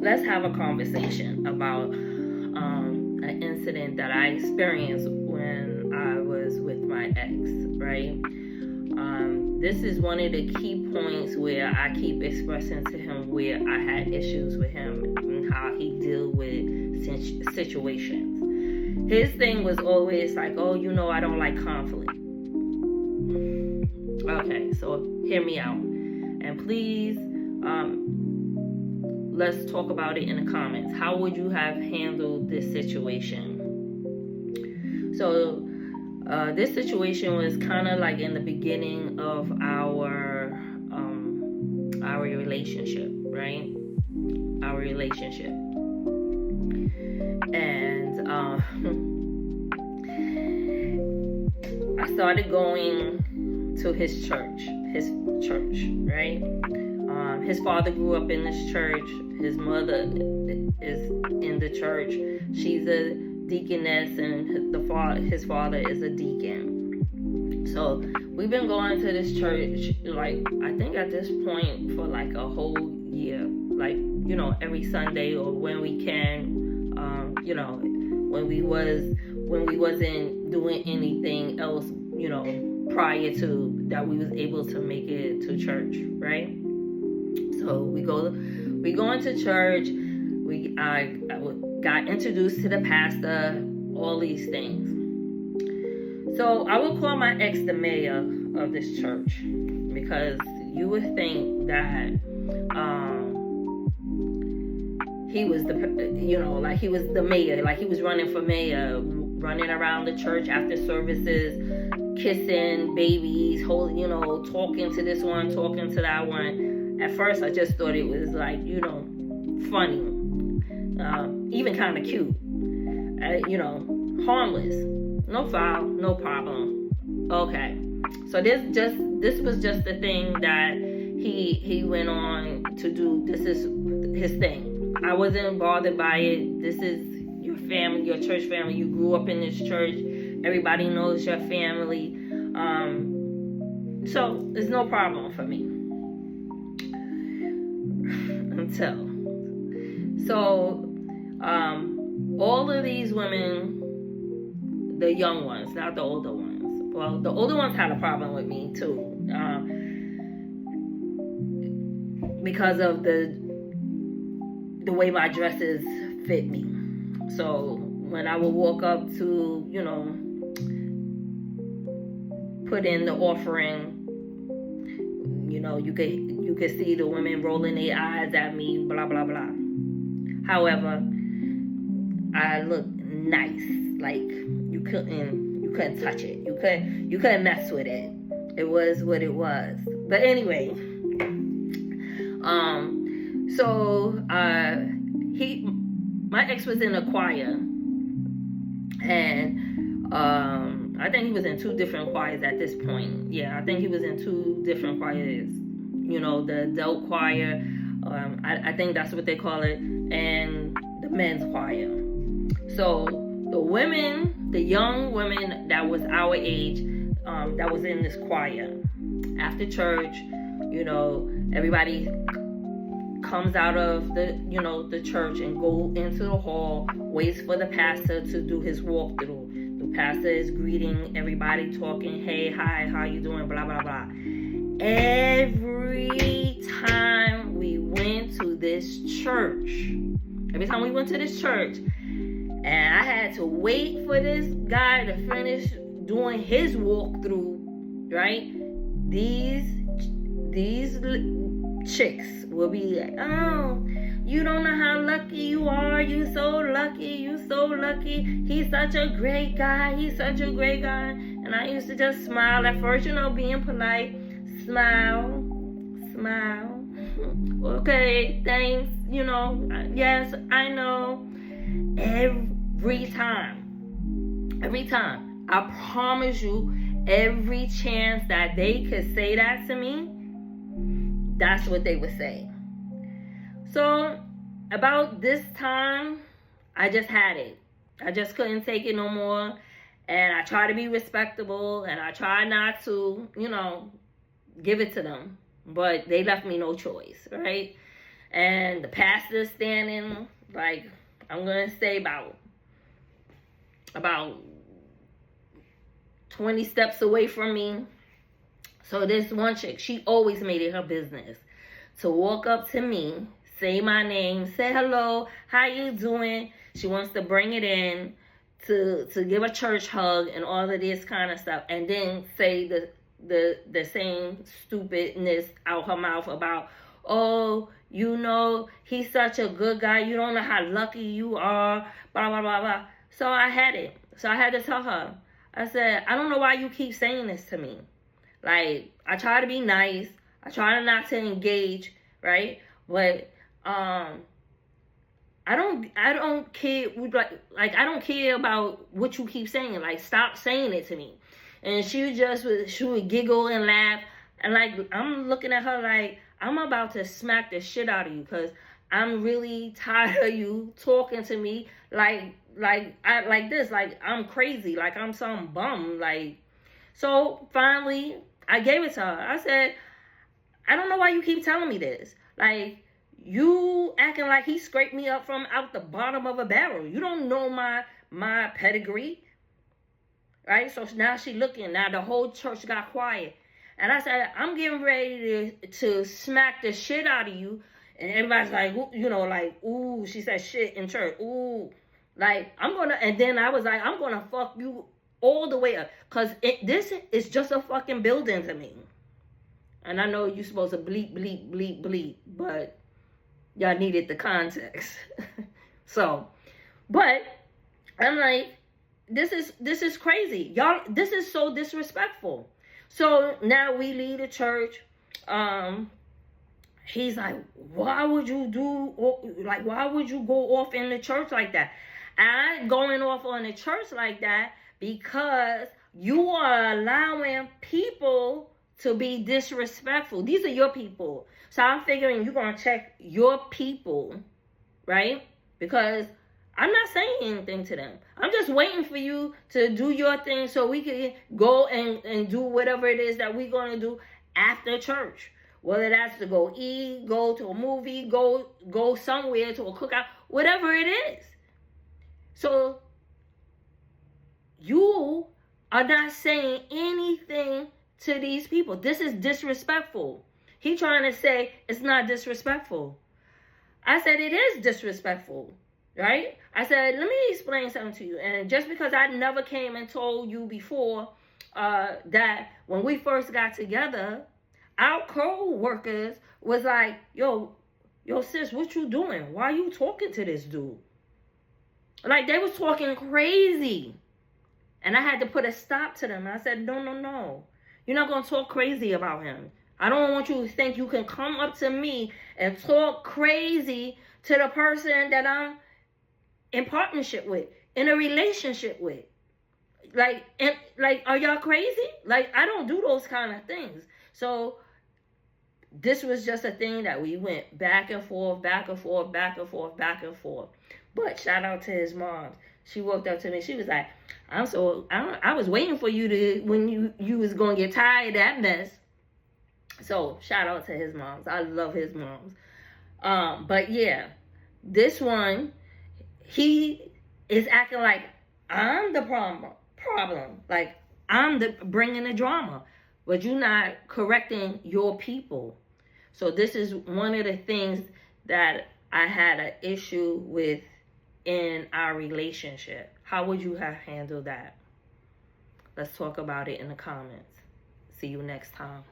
let's have a conversation about an incident that I experienced when I was with my ex, right? This is one of the key points where I keep expressing to him where I had issues with him and how he dealt with situations. His thing was always like, oh, I don't like conflict. Okay, so hear me out. And please, let's talk about it in the comments. How would you have handled this situation? So, this situation was kind of like in the beginning of our relationship, right? Our relationship. And I started going to his church, right? His father grew up in this church. His mother is in the church. She's a deaconess, and his father is a deacon. So we've been going to this church, like, I think at this point for like a whole year, like, every Sunday or when we can, when we wasn't doing anything else, prior to that, we was able to make it to church, right? So we go into church. I got introduced to the pastor, all these things. So I would call my ex the mayor of this church, because you would think that he was like he was the mayor, like he was running for mayor, running around the church after services, kissing babies, talking to this one, talking to that one. At first, I just thought it was like, funny, even kind of cute, harmless, no foul, no problem. Okay, so this was just the thing that he went on to do. This is his thing. I wasn't bothered by it. This is your family, your church family. You grew up in this church. Everybody knows your family. So there's no problem for me. All of these women, the young ones, not the older ones. Well, the older ones had a problem with me too, because of the way my dresses fit me. So when I would walk up to, put in the offering, you could see the women rolling their eyes at me, blah blah blah. However, I look nice. Like you couldn't touch it. You couldn't mess with it. It was what it was. But anyway, my ex was in a choir, and I think he was in 2 different choirs at this point. Yeah, I think he was in 2 different choirs. The adult choir, I think that's what they call it, and the men's choir. So the young women that was our age, that was in this choir, after church, everybody comes out of the church and go into the hall, waits for the pastor to do his walkthrough. The pastor is greeting everybody, talking, hey, hi, how you doing, blah blah blah. Every time we went to this church, and I had to wait for this guy to finish doing his walkthrough, right? These chicks will be like, oh, you don't know how lucky you are. You so lucky. He's such a great guy. And I used to just smile at first, being polite. Smile. Okay, thanks. Yes, I know. Every time. I promise you, every chance that they could say that to me, that's what they would say. So about this time, I just had it. I just couldn't take it no more. And I try to be respectable, and I try not to, give it to them. But they left me no choice, right? and the pastor's standing, like, I'm going to say about 20 steps away from me. So this one chick, she always made it her business to walk up to me, say my name, say hello, how you doing? She wants to bring it in to give a church hug and all of this kind of stuff, and then say the same stupidness out her mouth about, oh, you know, he's such a good guy, you don't know how lucky you are, blah, blah, blah, blah. So I had it. So I had to tell her. I said, I don't know why you keep saying this to me. Like, I try to be nice. I try not to engage, right? But I don't care, like I don't care about what you keep saying. Like, stop saying it to me. And she would giggle and laugh, and like, I'm looking at her like, I'm about to smack the shit out of you, because I'm really tired of you talking to me like this, like I'm crazy, like I'm some bum. Like, so finally I gave it to her. I said, I don't know why you keep telling me this. Like, you acting like he scraped me up from out the bottom of a barrel. You don't know my pedigree, right? So now she looking. Now the whole church got quiet. And I said, I'm getting ready to smack the shit out of you. And everybody's like, you know, like, ooh, she said shit in church. Ooh, like, and then I was like, I'm going to fuck you all the way up. Because this is just a fucking building to me. And I know you're supposed to bleep, bleep, bleep, bleep. But y'all needed the context. So, but I'm like, this is crazy. Y'all, this is so disrespectful. So now we leave the church. He's like, why would you why would you go off in the church like that? I ain't going off on the church like that because you are allowing people to be disrespectful. These are your people. So I'm figuring you're going to check your people, right? Because I'm not saying anything to them. I'm just waiting for you to do your thing so we can go and do whatever it is that we're going to do after church. Whether that's to go eat, go to a movie, go somewhere to a cookout, whatever it is. So you are not saying anything to these people. This is disrespectful. He trying to say it's not disrespectful. I said it is disrespectful. Right? I said, let me explain something to you. And just because I never came and told you before that when we first got together, our co-workers was like, yo, sis, what you doing? Why you talking to this dude? Like, they was talking crazy. And I had to put a stop to them. I said, no. You're not going to talk crazy about him. I don't want you to think you can come up to me and talk crazy to the person that I'm in partnership with, in a relationship with. Like, are y'all crazy? Like, I don't do those kind of things. So this was just a thing that we went back and forth, back and forth, back and forth, back and forth. But shout out to his mom. She walked up to me. She was like, I was waiting for you to, when you was going to get tired of that mess. So shout out to his moms. I love his moms. But yeah, this one, he is acting like I'm the problem. Like, I'm bringing the drama. But you're not correcting your people. So this is one of the things that I had an issue with in our relationship. How would you have handled that? Let's talk about it in the comments. See you next time.